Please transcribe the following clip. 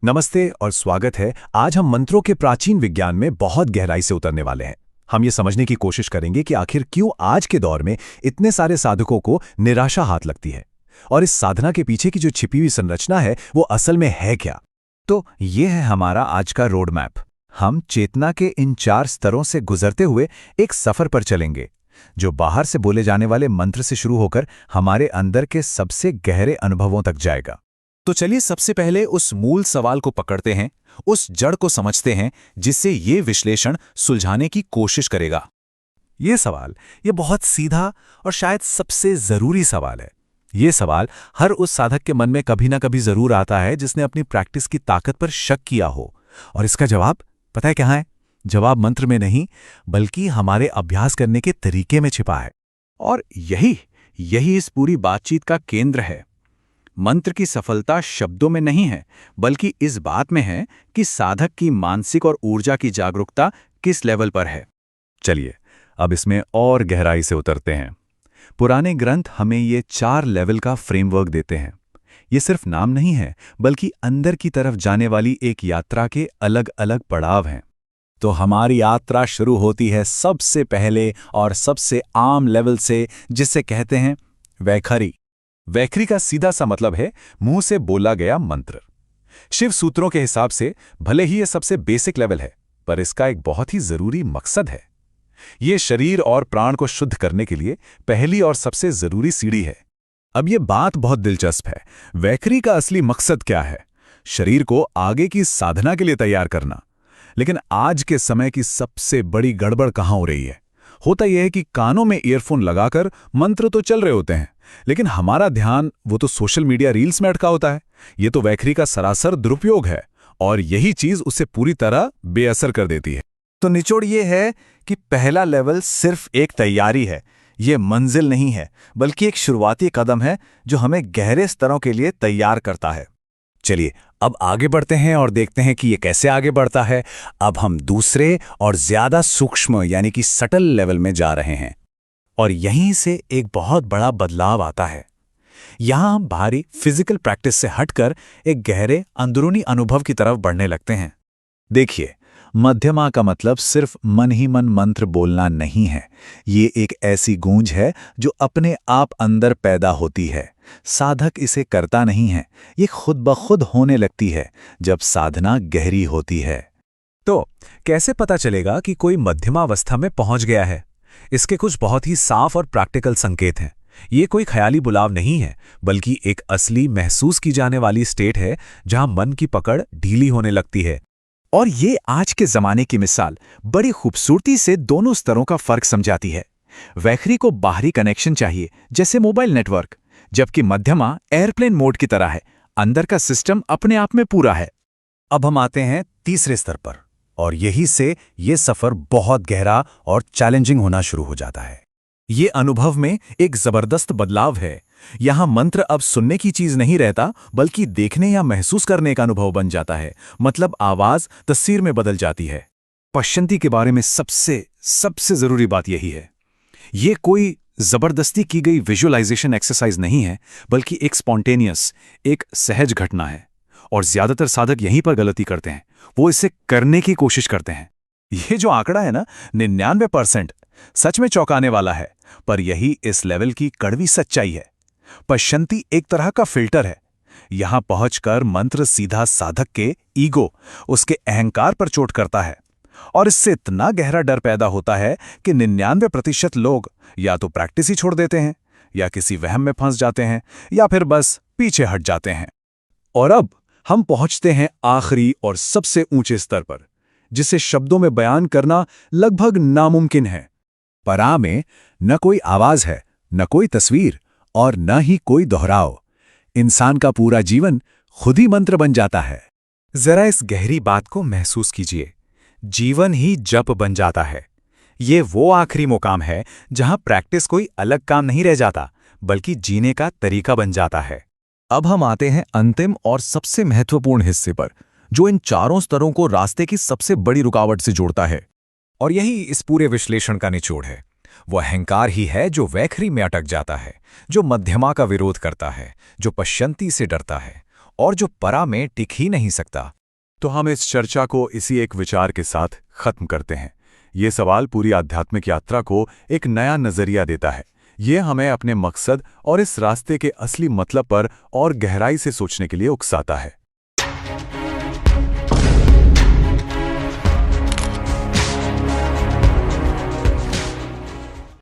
नमस्ते और स्वागत है। आज हम मंत्रों के प्राचीन विज्ञान में बहुत गहराई से उतरने वाले हैं। हम ये समझने की कोशिश करेंगे कि आखिर क्यों आज के दौर में इतने सारे साधकों को निराशा हाथ लगती है और इस साधना के पीछे की जो छिपी हुई संरचना है वो असल में है क्या। तो ये है हमारा आज का रोड मैप। हम चेतना के इन 4 स्तरों से गुजरते हुए एक सफर पर चलेंगे, जो बाहर से बोले जाने वाले मंत्र से शुरू होकर हमारे अंदर के सबसे गहरे अनुभवों तक जाएगा। तो चलिए सबसे पहले उस मूल सवाल को पकड़ते हैं, उस जड़ को समझते हैं जिससे ये विश्लेषण सुलझाने की कोशिश करेगा। ये सवाल ये बहुत सीधा और शायद सबसे जरूरी सवाल है। ये सवाल हर उस साधक के मन में कभी ना कभी जरूर आता है जिसने अपनी प्रैक्टिस की ताकत पर शक किया हो। और इसका जवाब पता है कहाँ है? जवाब मंत्र में नहीं, बल्कि हमारे अभ्यास करने के तरीके में छिपा है। और यही इस पूरी बातचीत का केंद्र है। मंत्र की सफलता शब्दों में नहीं है, बल्कि इस बात में है कि साधक की मानसिक और ऊर्जा की जागरूकता किस लेवल पर है। चलिए अब इसमें और गहराई से उतरते हैं। पुराने ग्रंथ हमें ये 4 लेवल का फ्रेमवर्क देते हैं। ये सिर्फ नाम नहीं है, बल्कि अंदर की तरफ जाने वाली एक यात्रा के अलग अलग पड़ाव हैं। तो हमारी यात्रा शुरू होती है सबसे पहले और सबसे आम लेवल से, जिसे कहते हैं वैखरी। वैखरी का सीधा सा मतलब है मुंह से बोला गया मंत्र। शिव सूत्रों के हिसाब से भले ही ये सबसे बेसिक लेवल है, पर इसका एक बहुत ही जरूरी मकसद है। ये शरीर और प्राण को शुद्ध करने के लिए पहली और सबसे जरूरी सीढ़ी है। अब ये बात बहुत दिलचस्प है। वैखरी का असली मकसद क्या है? शरीर को आगे की साधना के लिए तैयार करना। लेकिन आज के समय की सबसे बड़ी गड़बड़ कहाँ हो रही है? होता यह है कि कानों में ईयरफोन लगाकर मंत्र तो चल रहे होते हैं, लेकिन हमारा ध्यान वो तो सोशल मीडिया रील्स में अटका होता है। ये तो वैखरी का सरासर दुरुपयोग है और यही चीज उसे पूरी तरह बेअसर कर देती है। तो निचोड़ ये है कि पहला लेवल सिर्फ एक तैयारी है। ये मंजिल नहीं है, बल्कि एक शुरुआती कदम है जो हमें गहरे स्तरों के लिए तैयार करता है। चलिए अब आगे बढ़ते हैं और देखते हैं कि ये कैसे आगे बढ़ता है। अब हम दूसरे और ज्यादा सूक्ष्म यानी कि सटल लेवल में जा रहे हैं, और यहीं से एक बहुत बड़ा बदलाव आता है। यहां हम बाहरी फिजिकल प्रैक्टिस से हटकर एक गहरे अंदरूनी अनुभव की तरफ बढ़ने लगते हैं। देखिए, मध्यमा का मतलब सिर्फ मन ही मन मंत्र बोलना नहीं है। ये एक ऐसी गूंज है जो अपने आप अंदर पैदा होती है। साधक इसे करता नहीं है, ये खुद ब खुद होने लगती है जब साधना गहरी होती है। तो कैसे पता चलेगा कि कोई मध्यमावस्था में पहुंच गया है? इसके कुछ बहुत ही साफ और प्रैक्टिकल संकेत हैं। ये कोई ख्याली बुलाव नहीं है, बल्कि एक असली महसूस की जाने वाली स्टेट है जहां मन की पकड़ ढीली होने लगती है। और ये आज के जमाने की मिसाल बड़ी खूबसूरती से दोनों स्तरों का फर्क समझाती है। वैखरी को बाहरी कनेक्शन चाहिए, जैसे मोबाइल नेटवर्क, जबकि मध्यमा एयरप्लेन मोड की तरह है, अंदर का सिस्टम अपने आप में पूरा है। अब हम आते हैं तीसरे स्तर पर, और यही से ये सफर बहुत गहरा और चैलेंजिंग होना शुरू हो जाता है। ये अनुभव में एक जबरदस्त बदलाव है। यहां मंत्र अब सुनने की चीज नहीं रहता, बल्कि देखने या महसूस करने का अनुभव बन जाता है। मतलब आवाज तस्वीर में बदल जाती है। पश्चंती के बारे में सबसे जरूरी बात यही है। ये कोई जबरदस्ती की गई विजुअलाइजेशन एक्सरसाइज नहीं है, बल्कि एक स्पॉन्टेनियस, एक सहज घटना है। और ज्यादातर साधक यहीं पर गलती करते हैं, वो इसे करने की कोशिश करते हैं। ये जो आंकड़ा है ना, 99%, सच में चौंकाने वाला है, पर यही इस लेवल की कड़वी सच्चाई है। पश्चंती एक तरह का फिल्टर है। यहां पहुंचकर मंत्र सीधा साधक के ईगो, उसके अहंकार पर चोट करता है, और इससे इतना गहरा डर पैदा होता है कि 99% लोग या तो प्रैक्टिस ही छोड़ देते हैं, या किसी वहम में फंस जाते हैं, या फिर बस पीछे हट जाते हैं। और अब हम पहुंचते हैं आखिरी और सबसे ऊंचे स्तर पर, जिसे शब्दों में बयान करना लगभग नामुमकिन है। परा में न कोई आवाज है, न कोई तस्वीर, और न ही कोई दोहराव। इंसान का पूरा जीवन खुद ही मंत्र बन जाता है। जरा इस गहरी बात को महसूस कीजिए। जीवन ही जप बन जाता है। ये वो आखिरी मुकाम है जहां प्रैक्टिस कोई अलग काम नहीं रह जाता, बल्कि जीने का तरीका बन जाता है। अब हम आते हैं अंतिम और सबसे महत्वपूर्ण हिस्से पर, जो इन 4 स्तरों को रास्ते की सबसे बड़ी रुकावट से जोड़ता है। और यही इस पूरे विश्लेषण का निचोड़ है। वो अहंकार ही है जो वैखरी में अटक जाता है, जो मध्यमा का विरोध करता है, जो पश्चंती से डरता है और जो परा में टिक ही नहीं सकता। तो हम इस चर्चा को इसी एक विचार के साथ खत्म करते हैं। ये सवाल पूरी आध्यात्मिक यात्रा को एक नया नजरिया देता है। ये हमें अपने मकसद और इस रास्ते के असली मतलब पर और गहराई से सोचने के लिए उकसाता है।